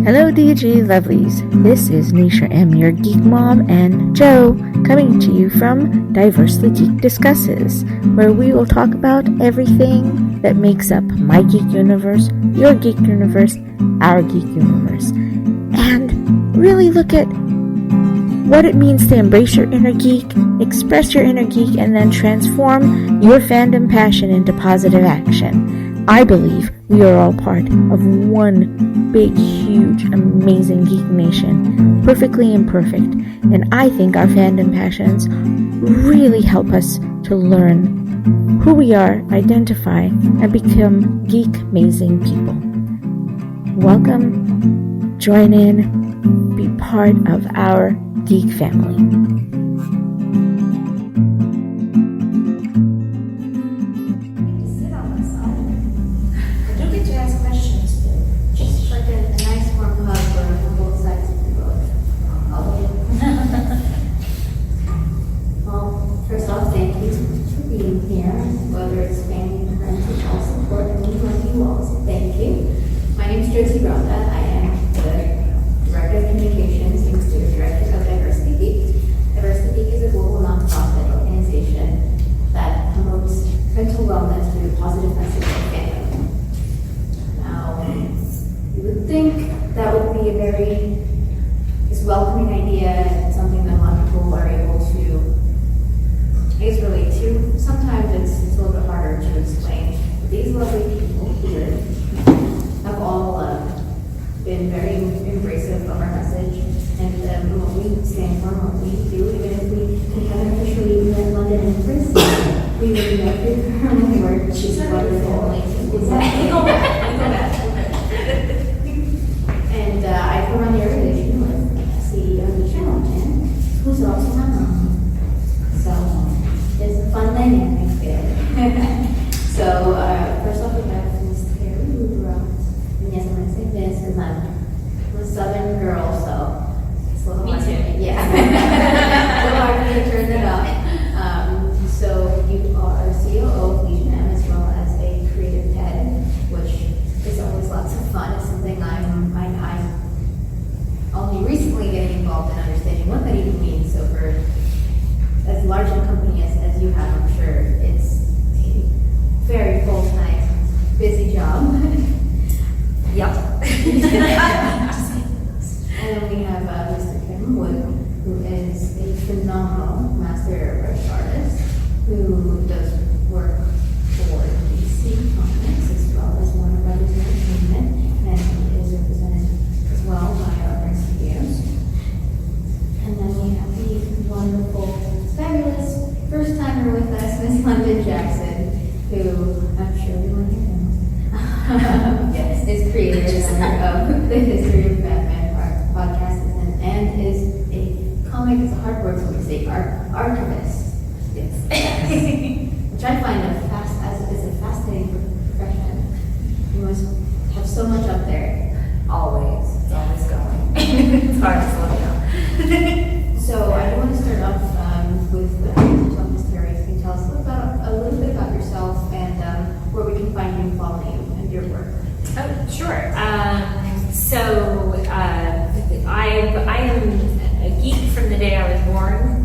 Hello DJ Lovelies, this is Nisha M, your geek mom, and Joe, coming to you from Diversely Geek Discusses, where we will talk about everything that makes up my geek universe, your geek universe, our geek universe, and really look at what it means to embrace your inner geek, express your inner geek, and then transform your fandom passion into positive action. I believe we are all part of one big, huge, amazing geek nation, perfectly imperfect, and I think our fandom passions really help us to learn who we are, identify, and become geek-amazing people. Welcome, join in, be part of our geek family. First off, we have Miss Terri Lubaroff. And yes, I'm going to say this because I'm a Southern girl, so it's a little hard. Me too. Yeah. A little hard for me to turn that up. So you are a COO of LegionM as well as a creative head, which is always lots of fun. It's something I'm only recently getting involved in understanding what that even means. So for as large a company as you have, I'm sure it's a very full-time, busy job. Yep. And then we have Mr. Kim Wood, who is a phenomenal master airbrush artist who does work for DC Comics as well as Warner Brothers Entertainment, and he is represented as well by our Art Studios. And then we have the wonderful, fabulous first-timer with us, Miss Londyn Jackson, who I'm sure everyone here knows. Yes, is creator of the History of Batman podcast and is a comic, it's a hard word, so we say archivist. Yes. Which I find is a fascinating profession. You must have so much up there. Always. It's always going. It's hard to slow down. So I do want to start off with Ms. Terri. You can tell us a little bit about yourself and where we can find you and follow you and your work. Oh, sure. I am a geek from the day I was born.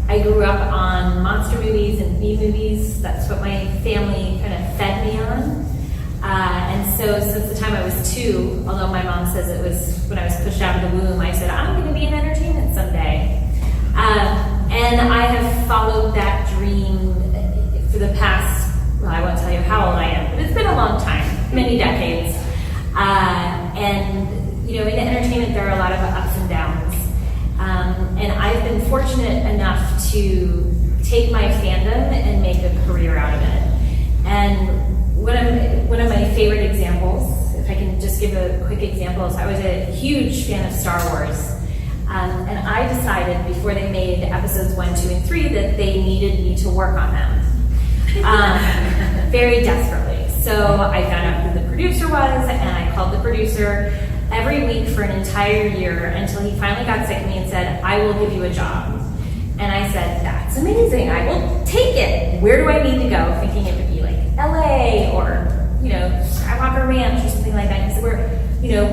I grew up on monster movies and B movies. That's what my family kind of fed me on. And so since the time I was 2, although my mom says it was when I was pushed out of the womb, I said, I'm going to be in entertainment someday. And I have followed that dream for the past, well, I won't tell you how old I am, but it's been a long time, many decades. And, you know, in entertainment, there are a lot of ups and downs. And I've been fortunate enough to take my fandom and make a career out of it. And one of my favorite examples, if I can just give a quick example, is I was a huge fan of Star Wars. And I decided before they made episodes 1, 2, and 3 that they needed me to work on them. Very desperately. So I found out who the producer was, and I called the producer every week for an entire year until he finally got sick of me and said, I will give you a job. And I said, that's amazing, I will take it. Where do I need to go? Thinking it would be like LA or, you know, Skywalker Ranch or something like that. He said,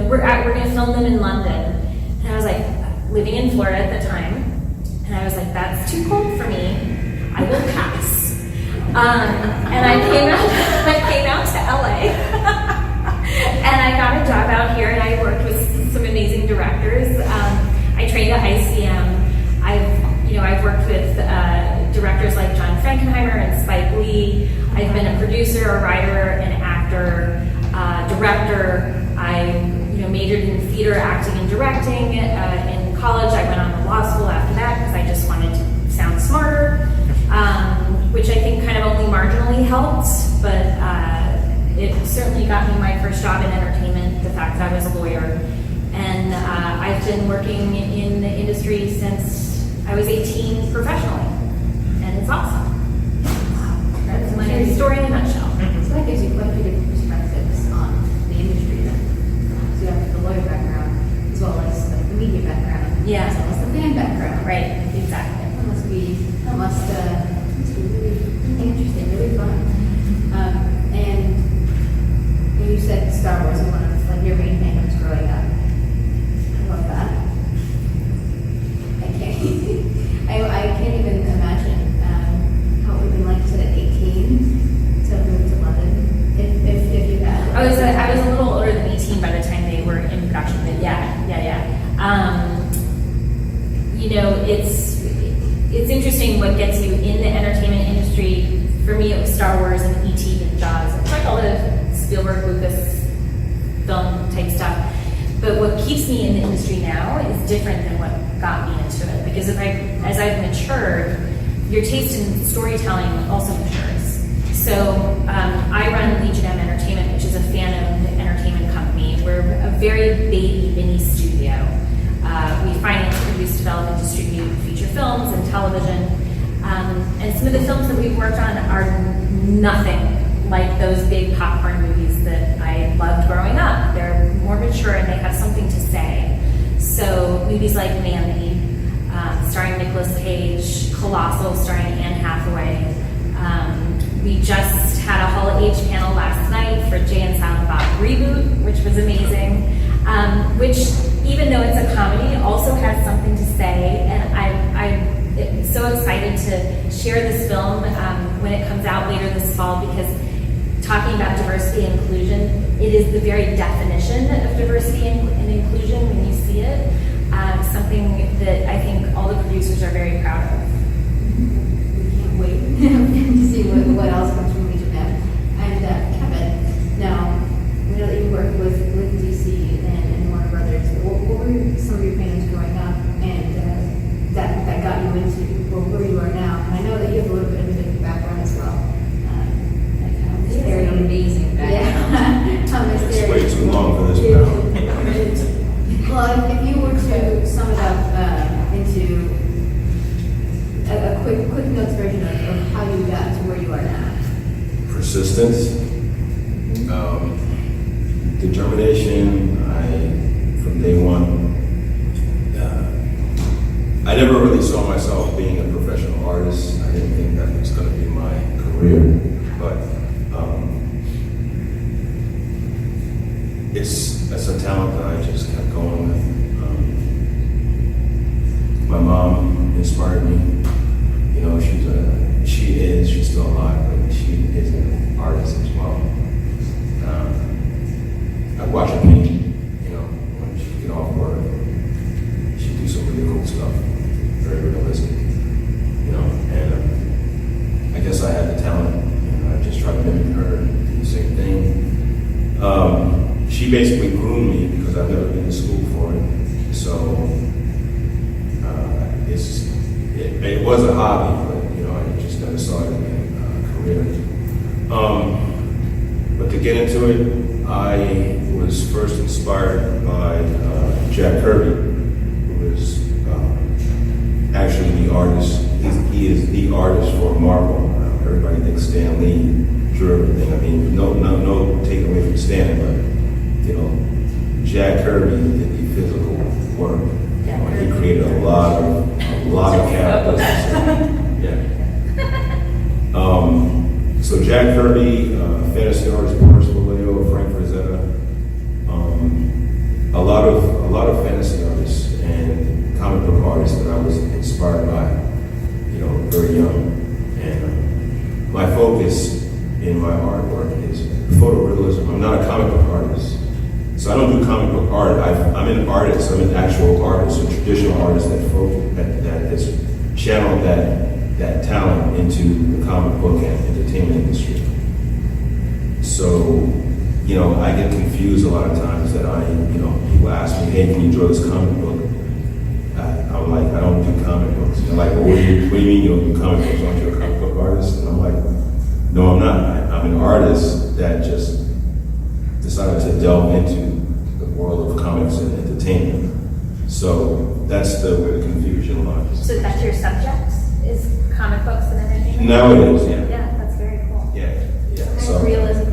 we're going to film them in London. And I was like, living in Florida at the time, and I was like, that's too cold for me. I will pass. And I came out to LA, and I got a job out here, and I worked with some amazing directors. I trained at ICM. I've worked with directors like John Frankenheimer and Spike Lee. I've been a producer, a writer, an actor, director. I majored in theater, acting, and directing. In college, I went on to law school after that because I just wanted to sound smarter, which I think kind of only marginally helped, but it certainly got me my first job in entertainment, the fact that I was a lawyer. And I've been working in the industry since I was 18 professionally, and it's awesome. That's my story in a nutshell. So that gives you quite a few different perspectives on the industry then. So you have the lawyer background, as well as like the media background, Yeah. as well as the fan background. Right, exactly. That must be really interesting, really fun. And you said Star Wars is one of like your main fandoms growing up. I love that. I can't even imagine how it would be like to 18 to move to London if you had. I was a little older than 18 by the time they were in production, but yeah. It's interesting what gets you in the entertainment industry. For me, it was Star Wars and E.T. and Jaws. It's like all the Spielberg, Lucas film type stuff. But what keeps me in the industry now is different than what got me into it. Because as I've matured, your taste in storytelling also matures. So I run LegionM Entertainment, which is a fan-owned entertainment company. We're a very baby mini studio. We finance, produce, develop, and distribute feature films and television. And some of the films that we've worked on are nothing like those big popcorn movies that I loved growing up. They're more mature and they have something to say. So movies like Mandy, starring Nicolas Cage, Colossal, starring Anne Hathaway. We just had a Hall H panel last night for Jay and Silent Bob Reboot, which was amazing. Which, even though it's a comedy, also has something to say. And I'm so excited to share this film when it comes out later this fall, because talking about diversity and inclusion, it is the very definition of diversity and inclusion when you see it. Something that I think all the producers are very proud of. We can't wait to see what else comes from LegionM. And Kevin, now, we know that you work with DC and Warner Brothers. What were some of your fans growing up and that got you into where you are now? And I know that you have a little bit of a different background as well. It's very amazing background. Yeah. It's way too long for this now. Well, if you were to sum it up into a quick notes version of how you got to where you are now. Persistence, determination. From day one, I never really saw myself being a professional artist. I didn't think that was going to be my career, but it's a talent that I just kept going with. My mom inspired me. You know, she's still alive, but she is an artist as well. I watch her paint, you know, when she get off work. She do some really cool stuff, very realistic, you know, and I guess I had the talent, and I just tried to mimic her and do the same thing. She basically groomed me because I've never been to school for it, so it was a hobby, but you know, I just never saw it as a career. But to get into it, I was first inspired by Jack Kirby, who is actually the artist. He is the artist for Marvel. Everybody thinks Stan Lee drew everything. I mean, no take away from Stan, but you know, Jack Kirby did the physical work. He created a lot of characters. Yeah. So Jack Kirby, fantasy artist Boris Vallejo, Frank Frazetta, my artwork is photorealism. I'm not a comic book artist. So I don't do comic book art. I'm an artist. I'm an actual artist, a traditional artist that has channeled that talent into the comic book and entertainment industry. So, I get confused a lot of times that people ask me, hey, can you draw this comic book? I'm like, I don't do comic books. They're like, well, what do you mean you don't do comic books? Aren't you a comic book artist? And I'm like, no, I'm not. I'm an artist that just decided to delve into the world of comics and entertainment. So that's where the confusion lies. So that's your subject, is comic books and entertainment? Now it is, yeah. Yeah, that's very cool. Yeah. So realism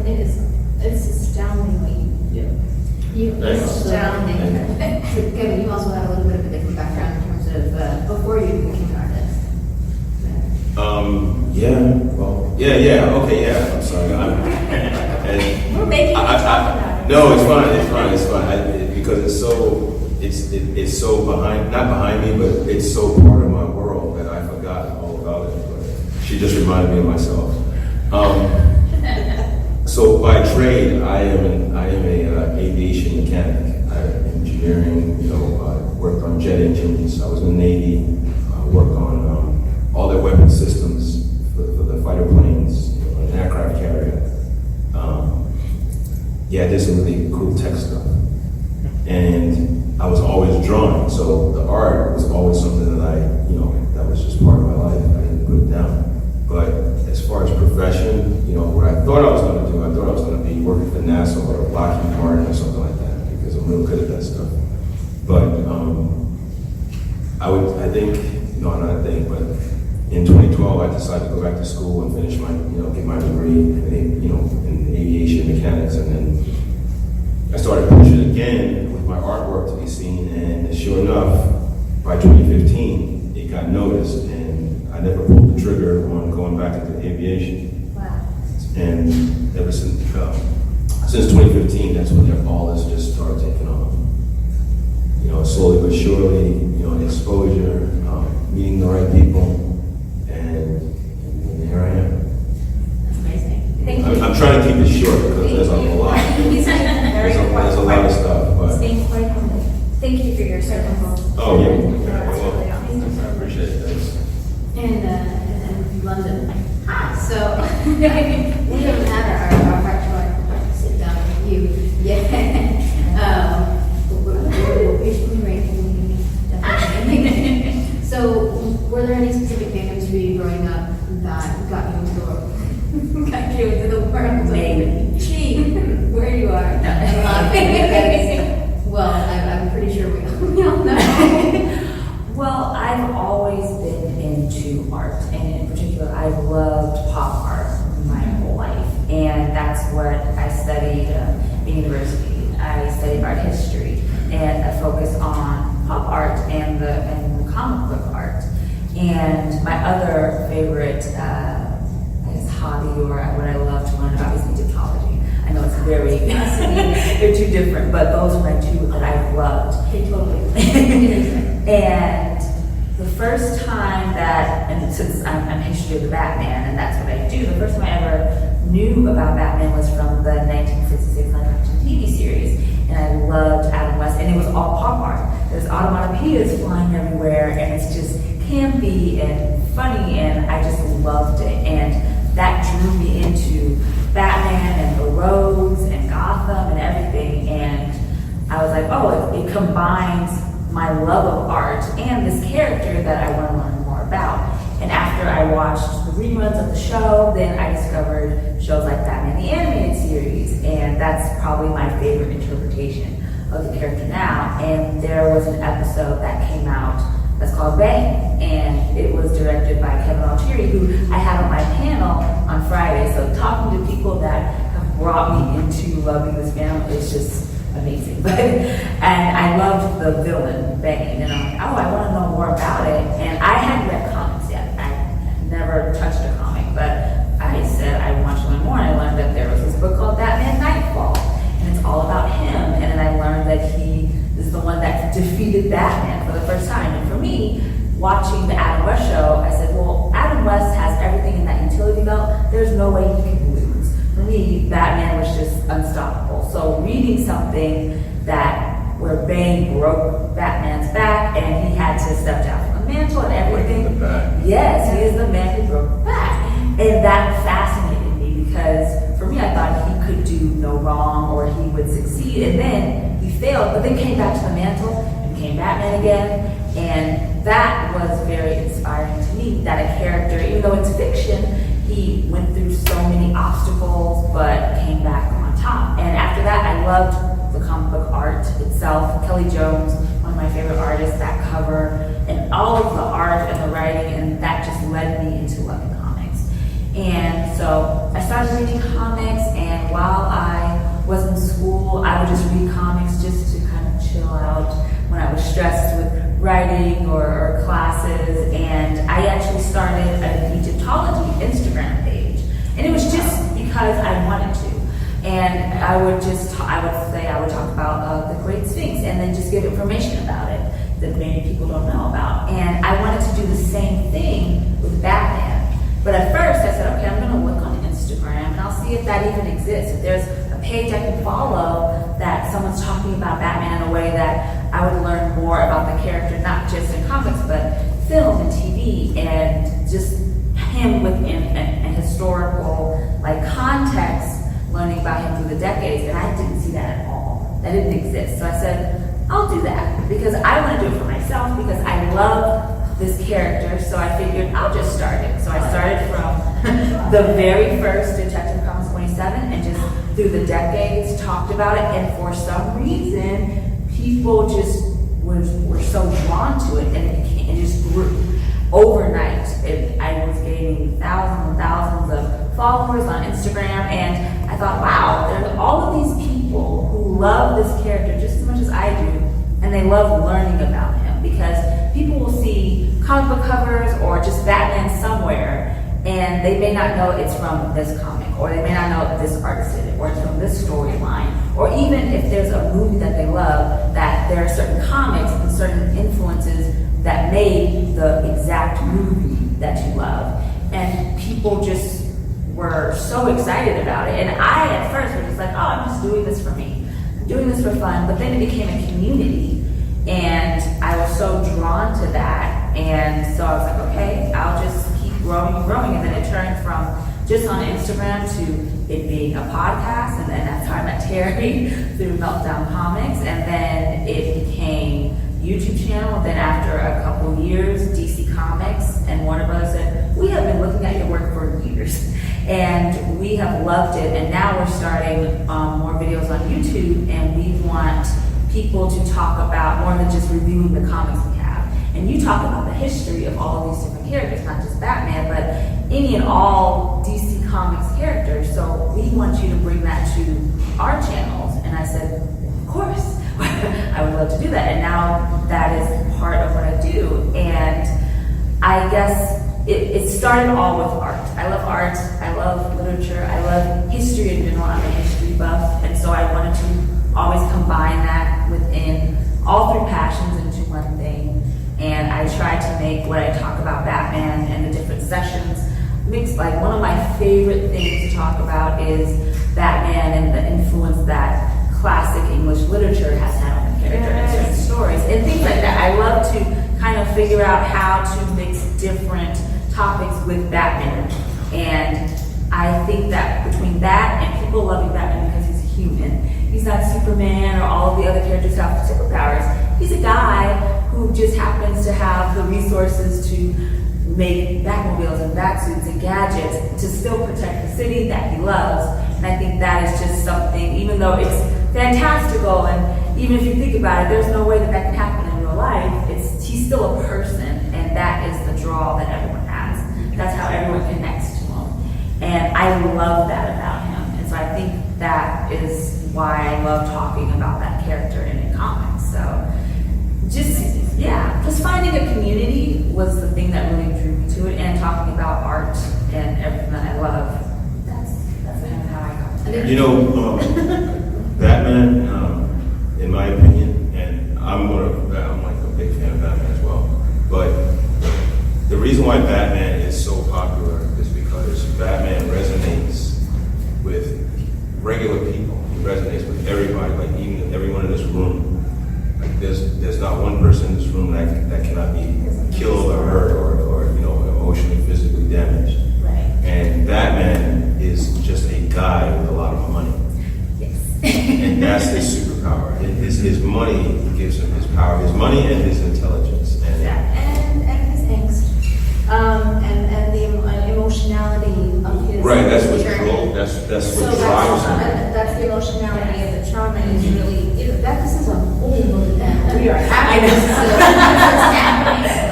it's astoundingly astounding. So Kevin, you also have a little bit of a different background in terms of before you became an artist. I'm sorry. We're making you talk about it. No, it's fine. Because it's so not behind me, but it's so part of my world that I forgot all about it. But she just reminded me of myself. So by trade, I am a aviation mechanic. I engineering, worked on jet engines. I was in the Navy. Worked on all their weapon systems for the fighter planes, an aircraft carrier. I did some really cool tech stuff. And I was always drawing, so the art was always something that that was just part of my life. I didn't put it down. But as far as profession, what I thought I was going to do, I thought I was going to be working for NASA or Lockheed Martin or something like that, because I'm real good at that stuff. But but in 2012, I decided to go back to school and finish get my degree in aviation mechanics, and then I started pushing again with my artwork to be seen, and sure enough, by 2015, it got noticed, and I never pulled the trigger on going back into aviation. Wow. And ever since 2015, that's when all this just started taking off. Slowly but surely, exposure, meeting the right people, and here I am. That's amazing. Thank you. I'm trying to keep it short because there's a lot. There's a lot of stuff, but. Being quite humble. Thank you for your service. Oh, yeah. That's really awesome. I appreciate it. Thanks. In London. So we don't have our virtual sit down with you yet. We're patiently waiting, definitely. So, were there any specific fandoms for you growing up that got you into the world? Gee, where you are. Well, I'm pretty sure we all know. Well, I've always been into art, and in particular, I've loved pop art my whole life, and that's what I studied at university. I studied art history, and I focus on pop art and the comic book art. And my other favorite, hobby, or what I love to learn about, is Egyptology. I know it's very they're two different, but those are my two that I've loved. Okay, totally. And the first time and since I'm history of the Batman, and that's what I do, the first time I ever knew about Batman was from the 1966 live-action TV series, and I loved Adam West, and it was all pop art. There's onomatopoeias flying everywhere, and it's just campy and funny, and I just loved it, and that drew me into Batman and the roads and Gotham and everything, and I was like, oh, it combines my love of art and this character that I want to learn more about. And after I watched the reruns of the show, then I discovered shows like Batman the Animated Series, and that's probably my favorite interpretation of the character now. And there was an episode that came out that's called Bang, and it was directed by Kevin Altieri, who I had on my panel on Friday. So talking to people that have brought me into loving this family is just amazing. And I loved the villain, Bane, and I'm like, oh, I want to know more about it. And I hadn't read comics yet. I had never touched a comic, but I said I want to learn more, and I learned that there was this book called Batman Nightfall, and it's all about him. And then I learned that he is the one that defeated Batman for the first time. And for me, watching the Adam West show, I said, well, Adam West has everything in that utility belt. There's no way he can lose. just unstoppable. So reading something where Bane broke Batman's back and he had to step down from the mantle and everything. Breaking the back. Yes, he is the man who broke the back. And that fascinated me because for me, I thought he could do no wrong or he would succeed. And then he failed, but then came back to the mantle and became Batman again. And that was very inspiring to me, that a character, even though it's fiction, he went through so many obstacles, but came back on top. And after that, I loved the comic book art itself. Kelly Jones, one of my favorite artists, that cover, and all of the art and the writing, and that just led me into loving comics. And so I started reading comics, and while I was in school, I would just read comics just to kind of chill out when I was stressed with writing or classes. And I actually started an Egyptology Instagram page, and it was just because I wanted to. And I would talk about the Great Sphinx, and then just give information about it that maybe people don't know about. And I wanted to do the same thing with Batman. But at first I said, okay, I'm going to look on Instagram and I'll see if that even exists. If there's a page I can follow that someone's talking about Batman in a way that I would learn more about the character, not just in comics, but film and TV, and just him within a historical context, learning about him through the decades. And I didn't see that at all. That didn't exist. So I said, I'll do that because I want to do it for myself, because I love this character. So I figured I'll just start it. So I started from the very first Detective Comics 27 and just through the decades talked about it. And for some reason, people just were so drawn to it, and it just grew overnight. I was gaining thousands and thousands of followers on Instagram, and I thought, wow, there's all of these people who love this character just as much as I do, and they love learning about him, because people will see comic book covers or just Batman somewhere, and they may not know it's from this comic, or they may not know this artist did it, or it's from this storyline, or even if there's a movie that they love, that there are certain comics and certain influences that made the exact movie that you love. And people just were so excited about it. And I, at first, was just like, oh, I'm just doing this for me. I'm doing this for fun. But then it became a community. And I was so drawn to that. And so I was like, okay, I'll just keep growing and growing. And then it turned from just on Instagram to it being a podcast. And then that's how I met Terri through Meltdown Comics. And then it became YouTube channel. And then after a couple years, DC Comics and Warner Brothers said, we have been looking at your work for years. And we have loved it. And now we're starting more videos on YouTube. And we want people to talk about more than just reviewing the comics we have. And you talk about the history of all of these different characters, not just Batman, but any and all DC Comics characters. So we want you to bring that to our channels. And I said, of course, I would love to do that. And now that is part of what I do. And I guess it started all with art. I love art, I love literature, I love history in general. I'm a history buff. And so I wanted to always combine that within all three passions into one thing. And I try to make what I talk about Batman and the different sessions mix. Like, one of my favorite things to talk about is Batman and the influence that classic English literature has had on the character and certain stories and things like that. I love to kind of figure out how to mix different topics with Batman. And I think that between that and people loving Batman because he's human, he's not Superman or all of the other characters who have superpowers. He's a guy who just happens to have the resources to make Batmobiles and Batsuits and gadgets to still protect the city that he loves. And I think that is just something, even though it's fantastical, and even if you think about it, there's no way that can happen in real life. He's still a person, and that is the draw that everyone has. That's how everyone connects to him. And I love that about him. And so I think that is why I love talking about that character in comics. So just finding a community was the thing that really drew me to it, and talking about art and everything that I love. That's kind of how I got there. You know, Batman, in my opinion, and I'm like a big fan of Batman as well, but the reason why Batman is so popular is because Batman resonates with regular people. He resonates with everybody, like even everyone in this room. Like there's not one person in this room that cannot be killed or hurt or emotionally, physically damaged. Right. And Batman is just a guy with a lot of money. Yes. And that's his superpower. His money gives him his power, his money and his intelligence. And And his angst. And the emotionality of his right, that's what journey. drove. That's So what drives him. that's the emotionality of the trauma is really, this is a whole movie now. We are I having know. this.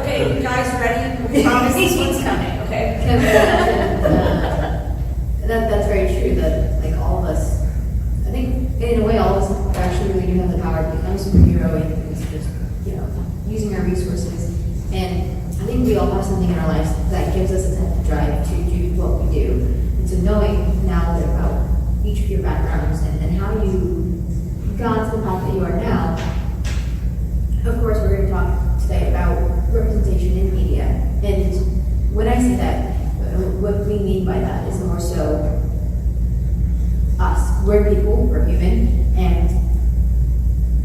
Okay, you guys ready? We promise this one's coming, okay? That's very true, that like all of us, I think in a way all of us actually really do have the power to become a superhero and it's just, using our resources. And I think we all have something in our lives that gives us a type of drive to do what we do. And so knowing now that about each of your backgrounds and how you got to the path that you are now, of course we're going to talk today about representation in media. And when I say that, what we mean by that is more so us. We're people, we're human, and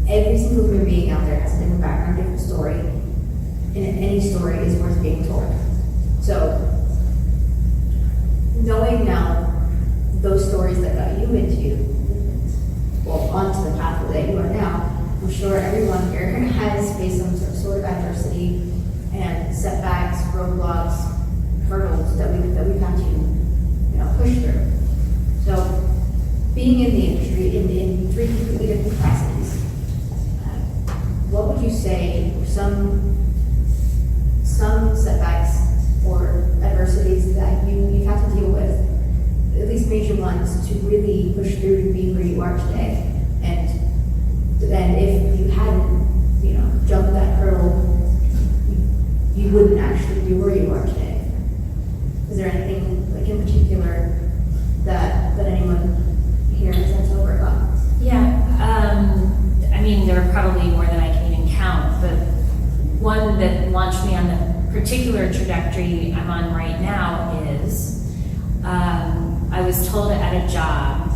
every single human being out there has a different background, different story, and any story is worth being told. So, knowing now those stories that got you onto the path that you are now, I'm sure everyone here has faced some sort of adversity and setbacks, roadblocks, hurdles that we've had to, push through. So, being in the industry in three completely different capacities, what would you say were some setbacks or adversities that you've had to deal with, at least major ones, to really push through to be where you are today? And if you hadn't, jumped that hurdle, you wouldn't actually be where you are today. Is there anything like in particular that anyone here has had to overcome? Yeah, there are probably more than I can even count, but one that launched me on the particular trajectory I'm on right now is I was told at a job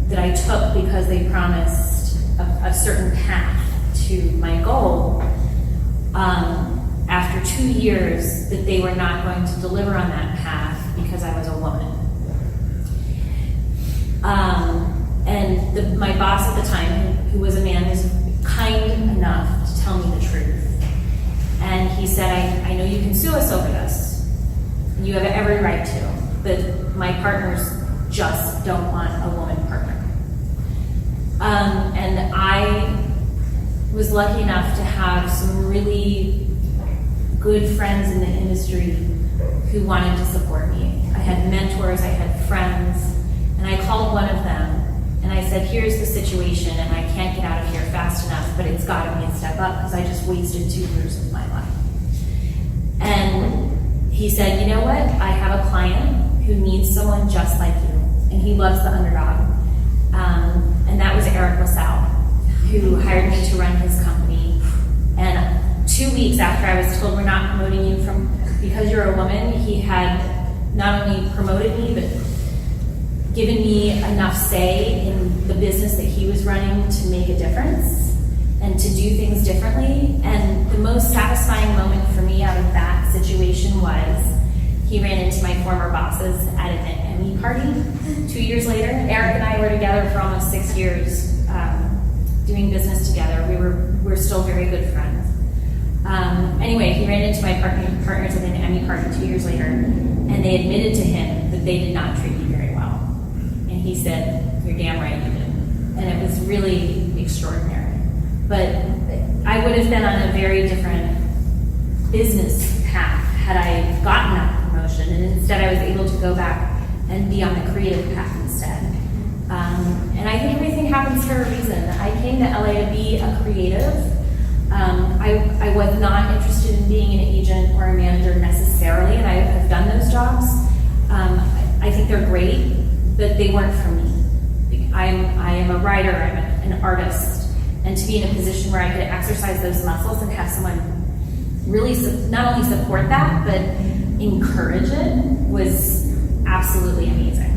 that I took because they promised a certain path to my goal. After 2 years, that they were not going to deliver on that path because I was a woman. And my boss at the time, who was a man, was kind enough to tell me the truth. And he said, I know you can sue us over this. And you have every right to, but my partners just don't want a woman partner. And I was lucky enough to have some really good friends in the industry who wanted to support me. I had mentors, I had friends, and I called one of them and I said, here's the situation and I can't get out of here fast enough, but it's gotta be a step up because I just wasted 2 years of my life. And he said, you know what? I have a client who needs someone just like you, and he loves the underdog. And that was Eric LaSalle, who hired me to run his company. And 2 weeks after I was told we're not promoting you because you're a woman, he had not only promoted me, but given me enough say in the business that he was running to make a difference and to do things differently. And the most satisfying moment for me out of that situation was he ran into my former bosses at an Emmy party 2 years later. Eric and I were together for almost 6 years doing business together. We're still very good friends. Anyway, he ran into my partners at an Emmy party 2 years later, and they admitted to him that they did not treat me very well. And he said, you're damn right you did. And it was really extraordinary. But I would have been on a very different business path had I gotten that promotion, and instead I was able to go back and be on the creative path instead. And I think everything happens for a reason. I came to LA to be a creative. I was not interested in being an agent or a manager necessarily, and I've done those jobs. I think they're great, but they weren't for me. I am a writer, I'm an artist, and to be in a position where I could exercise those muscles and have someone really not only support that, but encourage it was absolutely amazing.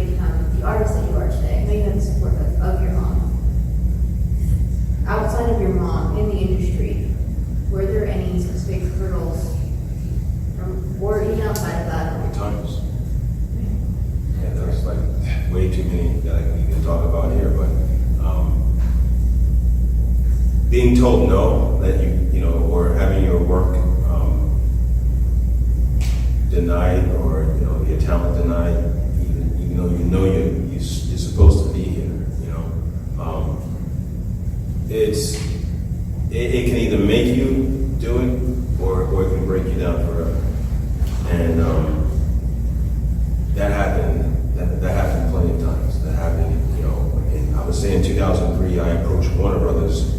become the artist that you are today? I know you have the support of your mom. Outside of your mom, in the industry, were there any specific hurdles, or even outside of that? Tons. Yeah, there's like way too many that we can talk about here, but being told no, that you know, or having your work denied, or you know, your talent denied, even though you're supposed to be here, you know, it can either make you do it, or it can break you down forever. And that happened. That happened plenty of times. That happened, you know. I would say in 2003, I approached Warner Brothers,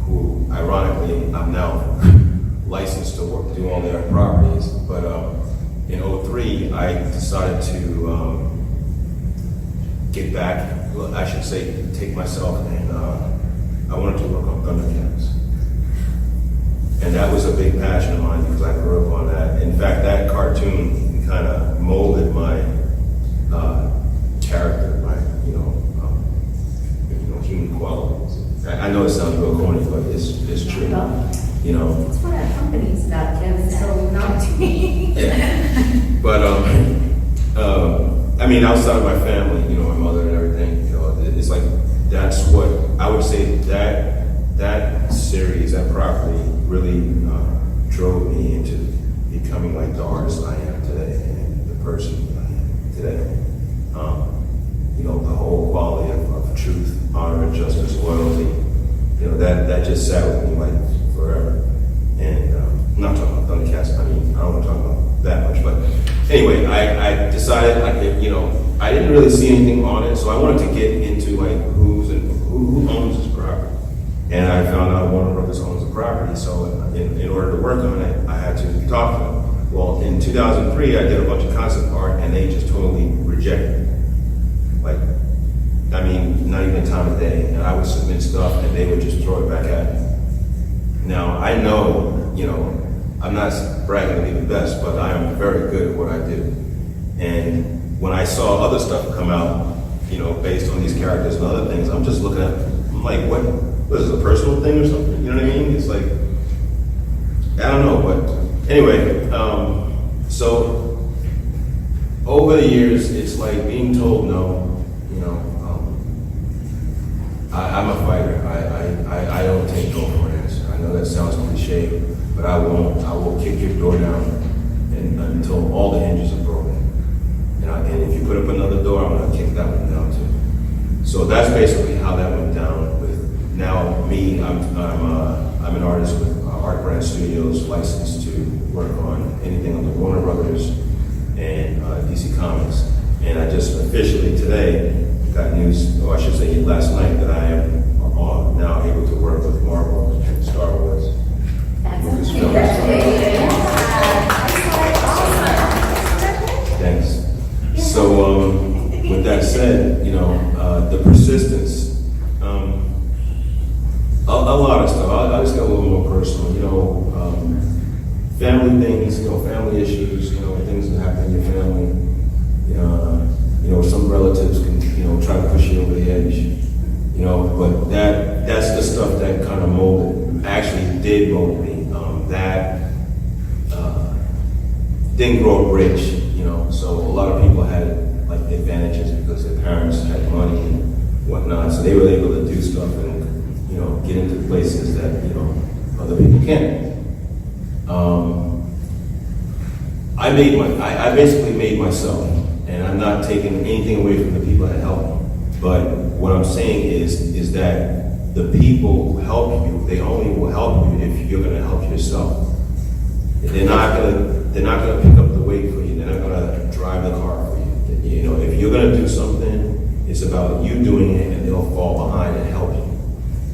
who, ironically, I'm now licensed to do all their properties. But in 2003, I decided to get back. Well, I should say, take myself, and I wanted to work on Thundercats. And that was a big passion of mine because I grew up on that. In fact, that cartoon kind of molded my character, my human qualities. I know it sounds real corny, but it's true. You know. That's what our company's about, Kevin. So not to me. Yeah. But I mean, outside of my family, you know, my mother and everything, you know, it's like that's what I would say that series, that property, really drove me into becoming like the artist I am today and the person I am today. You know, the whole quality of truth, honor, justice, loyalty, you know, that just sat with me like forever. And I'm not talking about Thundercats. I mean, I don't want to talk about that much, but anyway, I decided, like, you know, I didn't really see anything on it, so I wanted to get into like who owns this property. And I found out Warner Brothers owns the property, so in order to work on it, I had to talk to them. Well, in 2003, I did a bunch of concept art, and they just totally rejected it. Like, I mean, not even a time of day. And I would submit stuff, and they would just throw it back at me. Now, I know, you know, I'm not bragging to be the best, but I am very good at what I do. And when I saw other stuff come out, you know, based on these characters and other things, I'm just looking at, I'm like, what is it, a personal thing or something? You know what I mean? It's like, I don't know, but anyway, so over the years, it's like being told no, you know. I'm a fighter. I don't take no for an answer. I know that sounds cliche, but I won't. I will kick your door down until all the hinges are broken. And if you put up another door, I'm gonna kick that one down too. So that's basically how that went down. With now me, I'm an artist with Art Brand Studios, licensed to work on anything under Warner Brothers and DC Comics. And I just officially today got news, or I should say last night, that I am now able to work with Marvel and Star Wars. That's Thanks. So, with that said, you know, the persistence, a lot of stuff. I just got a little more personal, you know, family things, you know, family issues, you know, things that happen in your family. You know, some relatives can, you know, try to push you over the edge, you know, but that's the stuff that kind of molded, actually did mold me. Didn't grow up rich, you know, so a lot of people had like advantages because their parents had money and whatnot, so they were able to do stuff and, you know, get into places that, you know, other people can't. I basically made myself, and I'm not taking anything away from the people that helped me. But what I'm saying is that the people who help you, they only will help you if you're going to help yourself. They're not gonna pick up the weight for you. They're not gonna drive the car for you. You know, if you're gonna do something, it's about you doing it, and they'll fall behind and help you.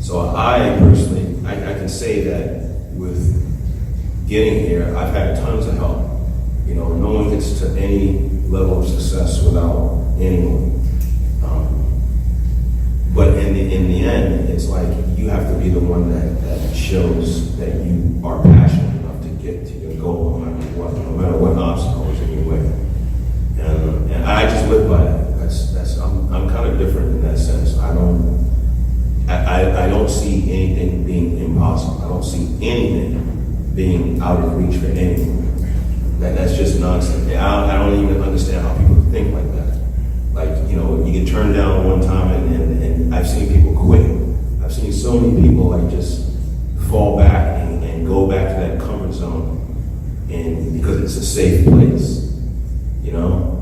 So I personally, I can say that with getting here, I've had tons of help. You know, no one gets to any level of success without anyone. But in the end, it's like you have to be the one that shows that you are passionate enough to get to your goal, no matter what obstacle is in your way. And I just live by that. anything being out of reach for anyone. That's just nonsense. I don't even understand how people think like that. Like, you know, you get turned down one time and I've seen people quit. I've seen so many people like just fall back and go back to that comfort zone and because it's a safe place, you know?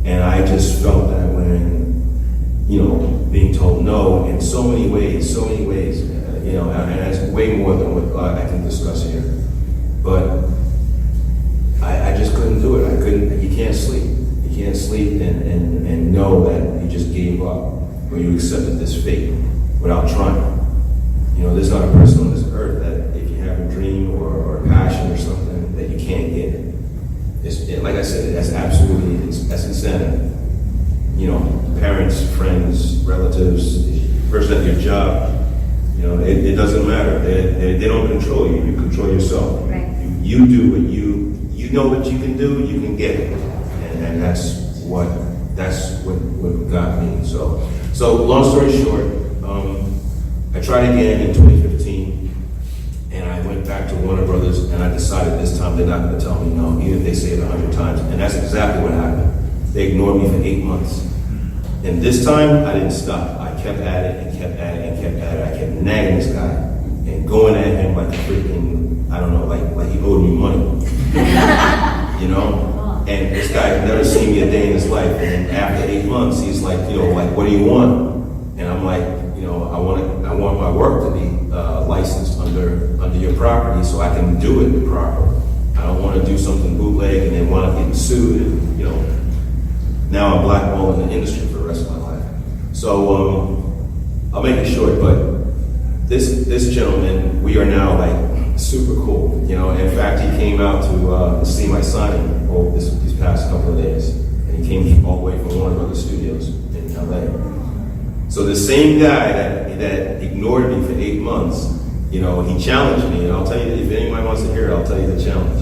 And I just felt that when, you know, being told no in so many ways, you know, and that's way more than what I can discuss here. But I just couldn't do it. You can't sleep. You can't sleep and know that you just gave up or you accepted this fate without trying. You know, there's not a person on this earth that if you have a dream or a passion or something that you can't get it. Like I said, that's absolutely, that's insanity. You know, parents, friends, relatives, person at your job, you know, it doesn't matter. They don't control you. You control yourself. Right. You do what you know what you can do. You can get it, and that's what got me. So long story short, I tried again in 2015, and I went back to Warner Brothers, and I decided this time they're not going to tell me no, even if they say it 100 times, and that's exactly what happened. They ignored me for 8 months, and this time I didn't stop. I kept at it and kept at it and kept at it. I kept nagging this guy and going at him like freaking, I don't know, like he owed me money, you know. And this guy had never seen me a day in his life. And after 8 months, he's like, you know, like, what do you want? And I'm like, you know, I want my work to be licensed under your property so I can do it proper. I don't want to do something bootleg and then want to get sued. And, you know, now I'm blackballed in the industry for the rest of my life. So I'll make it short, but this gentleman, we are now like super cool. You know, in fact, he came out to see my signing these past couple of days, and he came all the way from Warner Brothers Studios in LA. So the same guy that ignored me for 8 months, you know, he challenged me, and I'll tell you, if anybody wants to hear it, I'll tell you the challenge.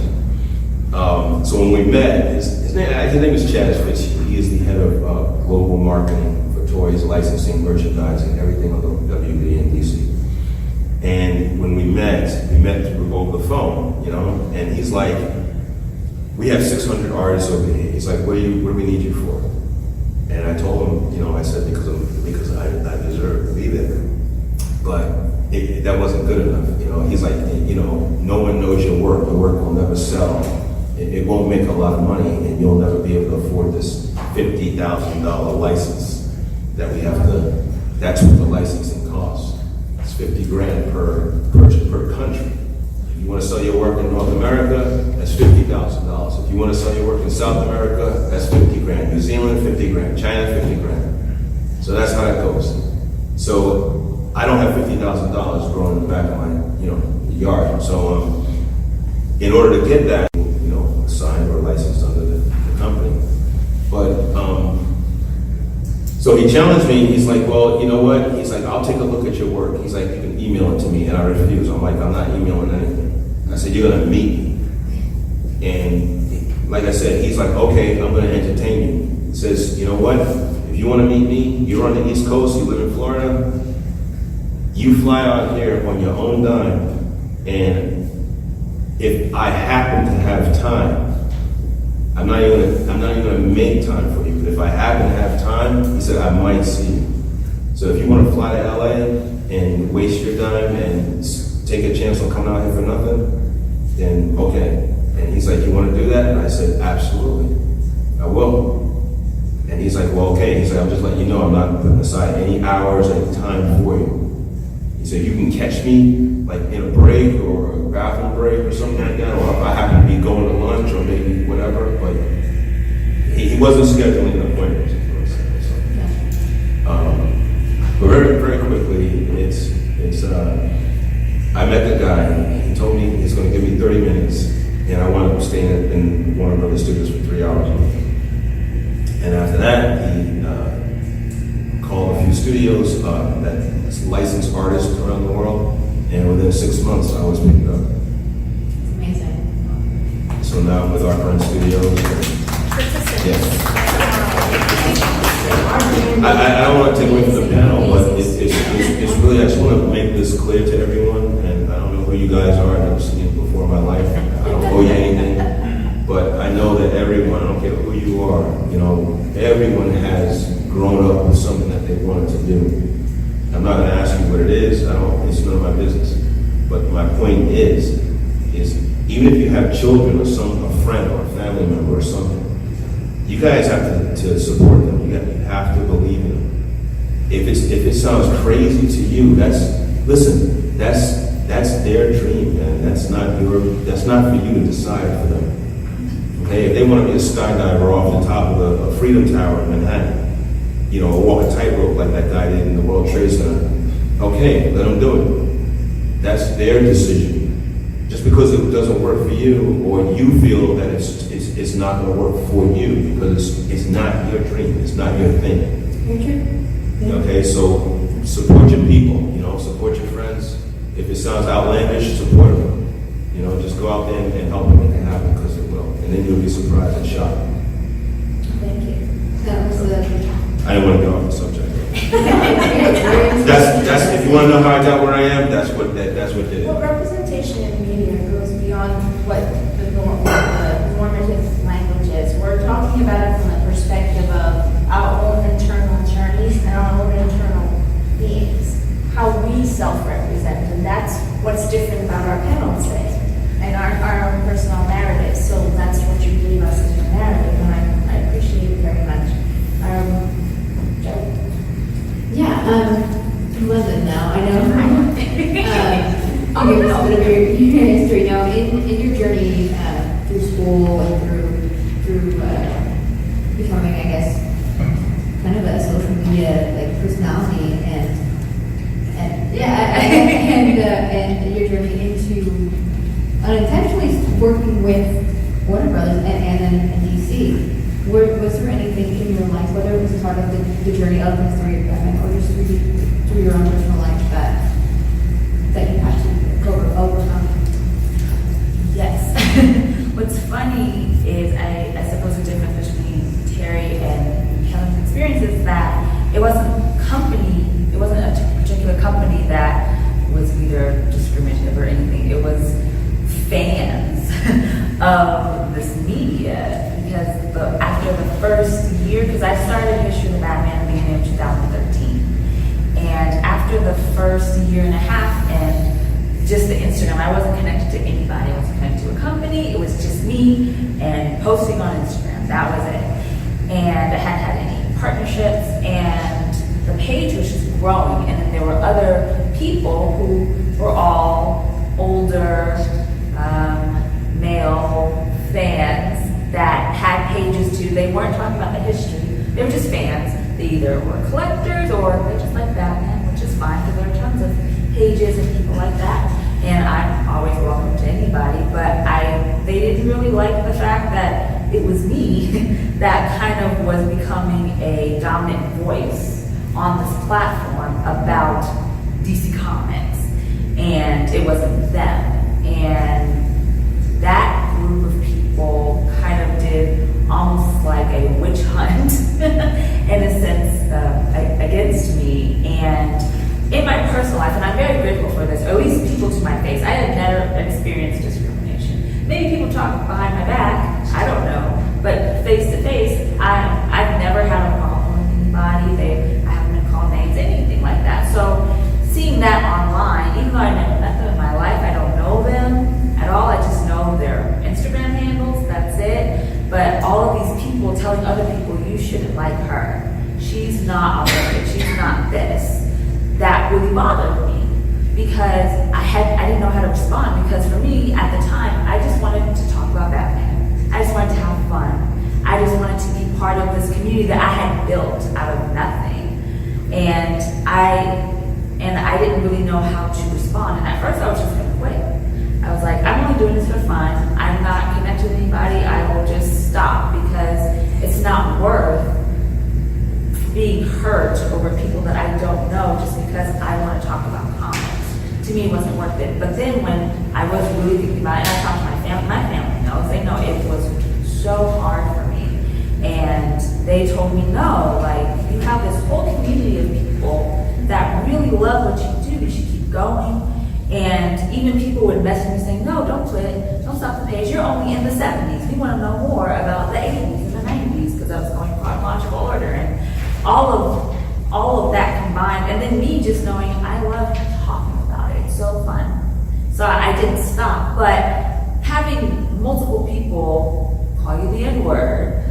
So when we met, his name is Chad Fitch. He is the head of global marketing for toys, licensing, merchandising, everything on the WB in DC. And when we met over the phone, you know, and he's like, we have 600 artists over here. He's like, what do we need you for? And I told him, you know, I said, because I deserve to be there. But that wasn't good enough. You know, he's like, you know, no one knows your work. The work will never sell. It won't make a lot of money, and you'll never be able to afford this $50,000 license that we have to. That's what the licensing costs. It's $50,000 per country. If you want to sell your work in North America, that's $50,000. If you want to sell your work in South America, that's $50,000. New Zealand, $50,000. China, $50,000. So that's how that goes. So I don't have $50,000 growing in the back of my, you know, yard. So in order to get that, you know, signed or licensed under the company. But so he challenged me. He's like, well, you know what? He's like, I'll take a look at your work. He's like, you can email it to me, and I refuse. I'm like, I'm not emailing anything. I said, you're gonna meet me. And like I said, he's like, okay, I'm gonna entertain you. He says, you know what? If you wanna meet me, you're on the East Coast, you live in Florida, you fly out here on your own dime, and if I happen to have time, I'm not even gonna make time for you, but if I happen to have time, he said, I might see you. So if you wanna fly to LA and waste your dime and take a chance on coming out here for nothing, then okay. And he's like, you want to do that? And I said, absolutely, I will. And he's like, well, okay. He's like, I'm just letting you know I'm not putting aside any hours, any time for you. He said, you can catch me like in a break or a bathroom break or something like that, or if I happen to be going to lunch or maybe whatever, but he wasn't scheduling appointments. But very, very quickly, I met the guy. He told me he's going to give me 30 minutes, and I wound up staying in Warner Brothers Studios for 3 hours. And after that, he called a few studios that license artists around the world, and within 6 months, I was picked up. Amazing. So now I'm with our friend studios. Yeah. I don't want to take away from the panel, but it's really, I just want to make this clear to everyone, and I don't know who you you guys are. I've never seen you before in my life. I don't owe you anything. But I know that everyone, I don't care who you are, everyone has grown up with something that they wanted to do. I'm not going to ask you what it is. It's none of my business. But my point is even if you have children or a friend or a family member or something, you guys have to support them. You have to believe in them. If it sounds crazy to you, that's their dream, man. That's not for you to decide for them. Okay, if they want to be a skydiver off the top of a Freedom Tower in Manhattan, or walk a tightrope like that guy did in the World Trade Center, okay, let them do it. That's their decision. Just because it doesn't work for you, or you feel that it's not going to work for you because it's not your dream, it's not your thing. Your dream. Yeah. Okay, so support your people, support your friends. If it sounds outlandish, support them. Just go out there and help them make it happen because it will. And then you'll be surprised and shocked. Thank you. That was I didn't want to get off the subject. That's if you want to know how I got where I am, that's what did it. Well, representation in media goes beyond what the normative language is. We're talking about it from the perspective of our own internal journeys and our own internal beings, how we self-represent, and that's what's different about our panel today and our own personal narratives. So that's what you gave us as your narrative, and I appreciate it very much. Joe? In London now, I know. I'll give us a bit of your history now. In your journey through school and through becoming, I guess, kind of a social media personality, and your journey into unintentionally working with Warner Brothers and then in DC. Was there anything in your life, whether it was part of the journey of the story of Batman or just through your own personal life, that you had to overcome? Yes. What's funny is I suppose the difference between Terri and Helen's experience is that it wasn't a particular company that was either discriminative or anything. It was fans of this media. Because after the first year, because I started History of the Batman in the beginning of 2013, and after the first year and a half, and just the Instagram, I wasn't connected to anybody. I wasn't connected to a company. It was just me and posting on Instagram. That was it. And I hadn't had any partnerships, and the page was just growing. And then there were other people who were all older, male fans that had pages too. They weren't talking about the history. They were just fans. They either were collectors or they just like Batman, which is fine because there are tons of pages and people like that. And I'm always welcome to anybody, but they didn't really like the fact that it was me that kind of was becoming a dominant voice on this platform about DC Comics. And it wasn't them. And that group of people kind of did almost like a witch hunt in a sense against me. And in my personal life, and I'm very grateful for this, or at least people to my face, I had never experienced discrimination. Maybe people talk behind my back, I don't know, but face to face, I've never had a problem with anybody. I haven't been called names, anything like that. So seeing that online, even though I never met them in my life, I don't know them at all. I just know their Instagram handles, that's it. But all of these people telling other people, you shouldn't like her. She's not authentic, she's not this. That really bothered me because I didn't know how to respond, because for me at the time, I just wanted to talk about Batman. I just wanted to have fun. I just wanted to be part of this community that I had built out of nothing. And I didn't really know how to respond. And at first I was just gonna quit. I was like, I'm only doing this for fun. I'm not connected to anybody. I will just stop because it's not worth being hurt over people that I don't know just because I want to talk about comics. To me, it wasn't worth it. But then when I was really thinking about it, and I talked to my family knows, they know it was so hard for me. And they told me, no, like, you have this whole community of people that really love what you do. You should keep going. And even people would message me saying, no, don't quit, don't stop the page, you're only in the 70s. We want to know more about the 80s and the 90s, because I was going chronological order. And all of that combined, and then me just knowing I love talking about it. It's so fun. So I didn't stop. But having multiple people call you the N-word,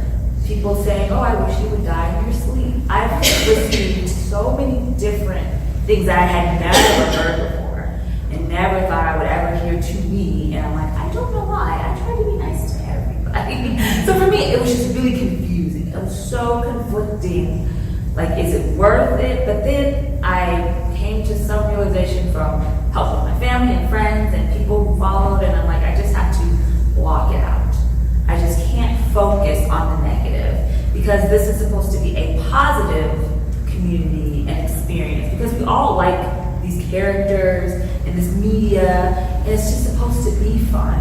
people saying, oh, I wish you would die in your sleep. I've received so many different things that I had never heard before and never thought I would ever hear to me. And I'm like, I don't know why. I try to be nice to everybody. So for me, it was just really confusing. It was so conflicting. Like, is it worth it? But then I came to some realization from help with my family and friends and people who followed, and I'm like, I just have to block it out. I just can't focus on the negative, because this is supposed to be a positive community and experience, because we all like these characters and this media, and it's just supposed to be fun.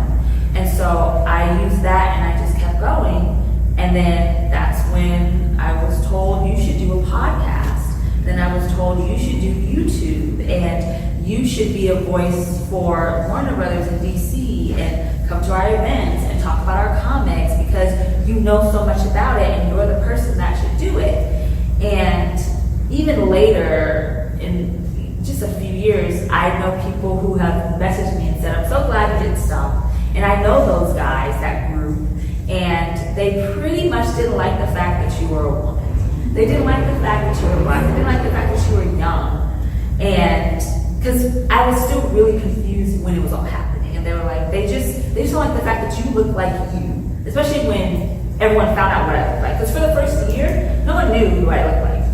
And so I used that and I just kept going. And then that's when I was told you should do a podcast. Then I was told you should do YouTube, and you should be a voice for Warner Brothers in DC and come to our events and talk about our comics, because you know so much about it and you're the person that should do it. And even later, in just a few years, I know people who have messaged me and said, I'm so glad you didn't stop. And I know those guys, that group, and they pretty much didn't like the fact that you were a woman. They didn't like the fact that you were black. They didn't like the fact that you were young. And because I was still really confused when it was all happening. And they were like, they just don't like the fact that you look like you. Especially when everyone found out what I looked like. Because for the first year, no one knew who I looked like.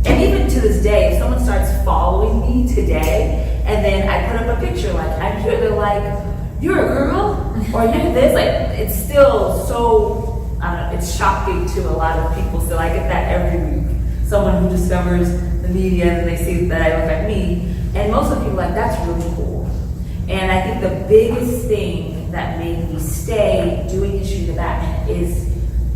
And even to this day, if someone starts following me today, and then I put up a picture, like, I'm here, they're like, you're a girl? Or you're this? Like, it's still so, I don't know, it's shocking to a lot of people. So I get that every week. Someone who discovers the media and they see that I look like me. And most of the people are like, that's really cool. And I think the biggest thing that made me stay doing History of the Batman is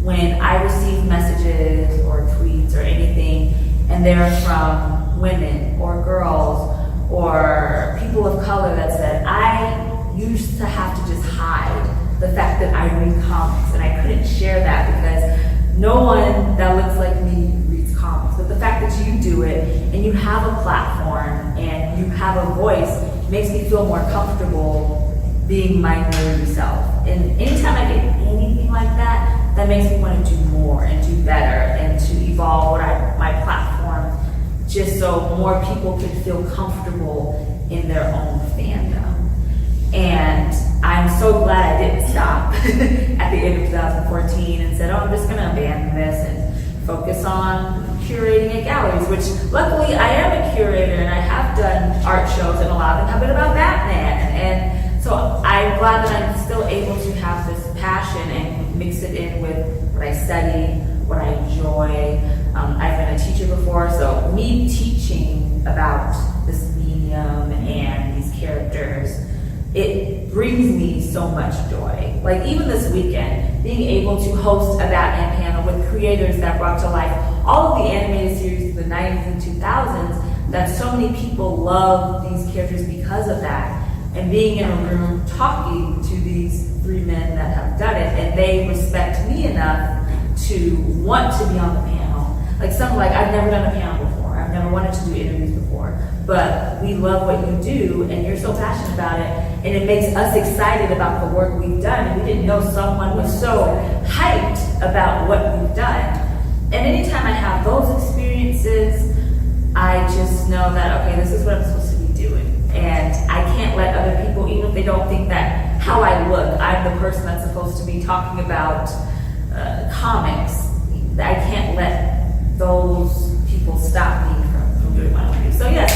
when I receive messages or tweets or anything, and they're from women or girls or people of color that said, I used to have to just hide the fact that I read comics, and I couldn't share that because no one that looks like me reads comics. But the fact that you do it and you have a platform and you have a voice makes me feel more comfortable being my nerdy self. And anytime I get anything like that, that makes me want to do more and do better and to evolve my platform, just so more people can feel comfortable in their own fandom. And I'm so glad I didn't stop at the end of 2014 and said, oh, I'm just going to abandon this and focus on curating at galleries, which luckily I am a curator and I have done art shows, and a lot of them have been about Batman. And so I'm glad that I'm still able to have this passion and mix it in with what I study, what I enjoy. I've been a teacher before, so me teaching about this medium and these characters, it brings me so much joy. Like even this weekend, being able to host a Batman panel with creators that brought to life all of the animated series of the 90s and 2000s, that so many people love these characters because of that. And being in a room talking to these three men that have done it, and they respect me enough to want to be on the panel. Like some, like, I've never done a panel before. I've never wanted to do interviews before. But we love what you do, and you're so passionate about it, and it makes us excited about the work we've done. And we didn't know someone was so hyped about what we've done. And anytime I have those experiences, I just know that, okay, this is what I'm supposed to be doing. And I can't let other people, even if they don't think that how I look, I'm the person that's supposed to be talking about comics. I can't let those people stop me from doing what I want to do. So yes,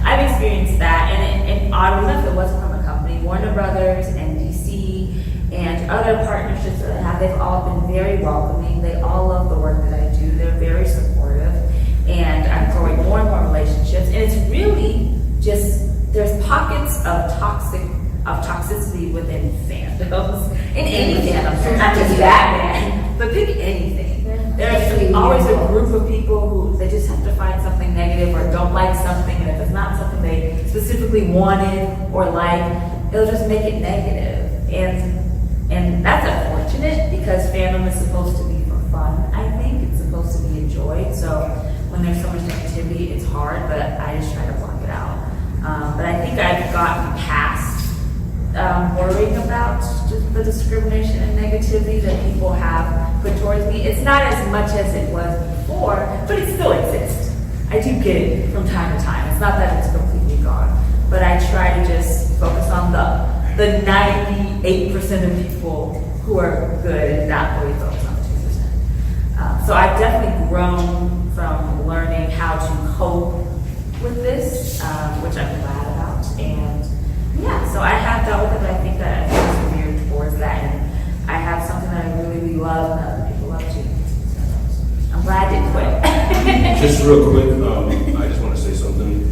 I've experienced that, and oddly enough, it wasn't from a company. Warner Brothers and DC and other partnerships that I have, they've all been very welcoming. They all love the work that I do. They're very supportive, and I'm growing more and more relationships. And it's really just, there's pockets of toxicity within fandoms, in any fandom, not just Batman, but pick anything. There's always a group of people who they just have to find something negative negative or don't like something, and if it's not something they specifically wanted or like, it'll just make it negative. And that's unfortunate because fandom is supposed to be for fun, I think. It's supposed to be enjoyed. So when there's so much negativity, it's hard, but I just try to block it out. But I think I've gotten past worrying about just the discrimination and negativity that people have put towards me. It's not as much as it was before, but it still exists. I do get it from time to time. It's not that it's completely gone, but I try to just focus on the 98% of people who are good and not really focus on the 2%. So I've definitely grown from learning how to cope with this, which I'm glad about. And yeah, so I have dealt with it, but I think that I'm veered towards that. And I have something that I really, really love and other people love too. So I'm glad I didn't quit. Just real quick, I just want to say something.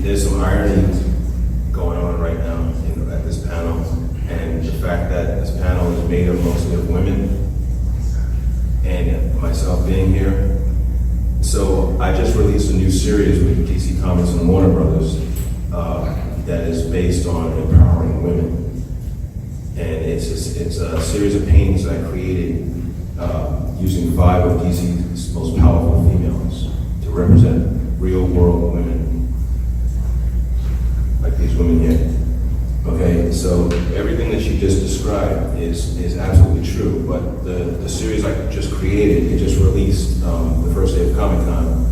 There's some irony going on right now at this panel, and the fact that this panel is made up mostly of women, and myself being here. So I just released a new series with DC Comics and Warner Brothers that is based on empowering women, and it's a series of paintings that I created using 5 of DC's most powerful females to represent real world women, like these women here. Okay, so everything that she just described is absolutely true, but the series I just created, it just released the first day of Comic-Con.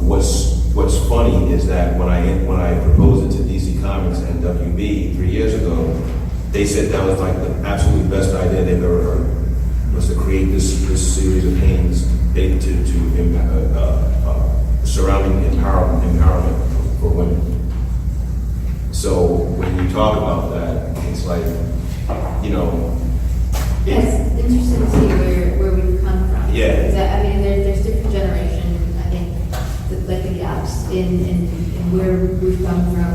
What's funny is that when I proposed it to DC Comics and WB 3 years ago, they said that was like the absolute best idea they've ever heard, was to create this series of paintings surrounding empowerment for women. So when you talk about that, it's like, It's interesting to see where we've come from. Yeah. I mean, there's different generations, I think, like the gaps in where we've come from,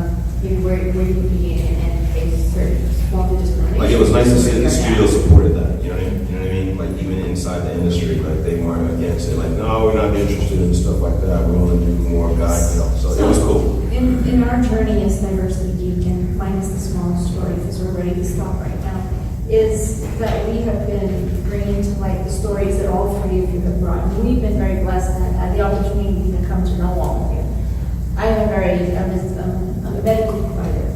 where you began, and face certain forms of discrimination. Like, it was nice to see that the studio supported that, you know what I mean? Like, even inside the industry, like, they weren't against it, like, no, we're not interested in stuff like that, we want to do more guys, so it was cool. In our journey as Diversely Geek, and mine is the smallest story because we're ready to stop right now, is that we have been bringing to light the stories that all 3 of you have brought. And we've been very blessed and had the opportunity to come to know all of you. I'm a medical provider.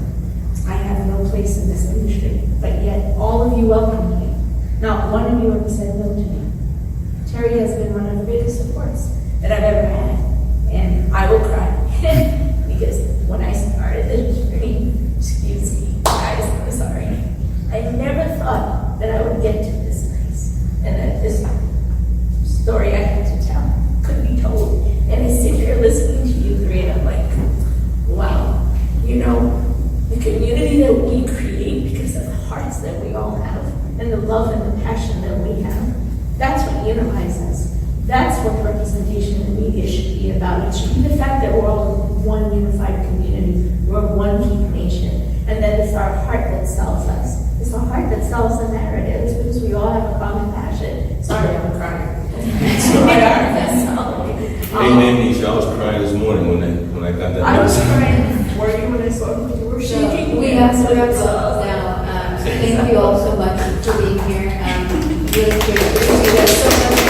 I have no place in this industry, but yet all of you welcome me. Not one of you ever said no to me. Terri has been one of the biggest supports that I've ever had, and I will cry. Because when I started this journey, excuse me, guys, I'm sorry, I never thought that I would get to this place, and that this story I had to tell could be told. And I sit here listening to you 3, and I'm like, wow, the community that we create because of the hearts that we all have, and the love and the passion that we have, that's what unifies us. That's what representation in the media should be about. It should be the fact that we're all one unified community. We're one geek nation. And that it's our heart that sells us. It's our heart that sells the narratives because we all have a common passion. Sorry, I'm crying. Amen, Nisha. I was crying this morning when I got that. I was crying before you when I saw you were shaking. So we have to wrap up now. Thank you all so much for being here. Really appreciate you guys so much.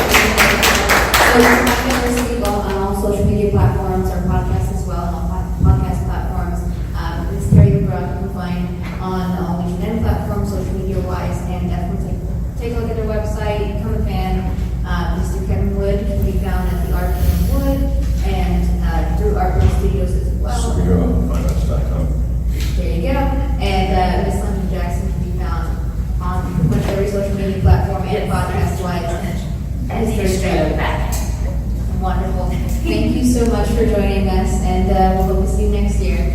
So you can find us on all social media platforms, our podcast as well, on podcast platforms. Ms. Terri Lubaroff you can find on all LegionM platforms, social media wise, and definitely take a look at their website, become a fan. Mr. Kevin Wood can be found at the Art of Wood and through Art Studios as well. SuperheroFinance.com. There you go. And Miss Londyn Jackson can be found on pretty much every social media platform and podcast wise. And here's back. Wonderful. Thank you so much for joining us, and we'll hope to see you next year.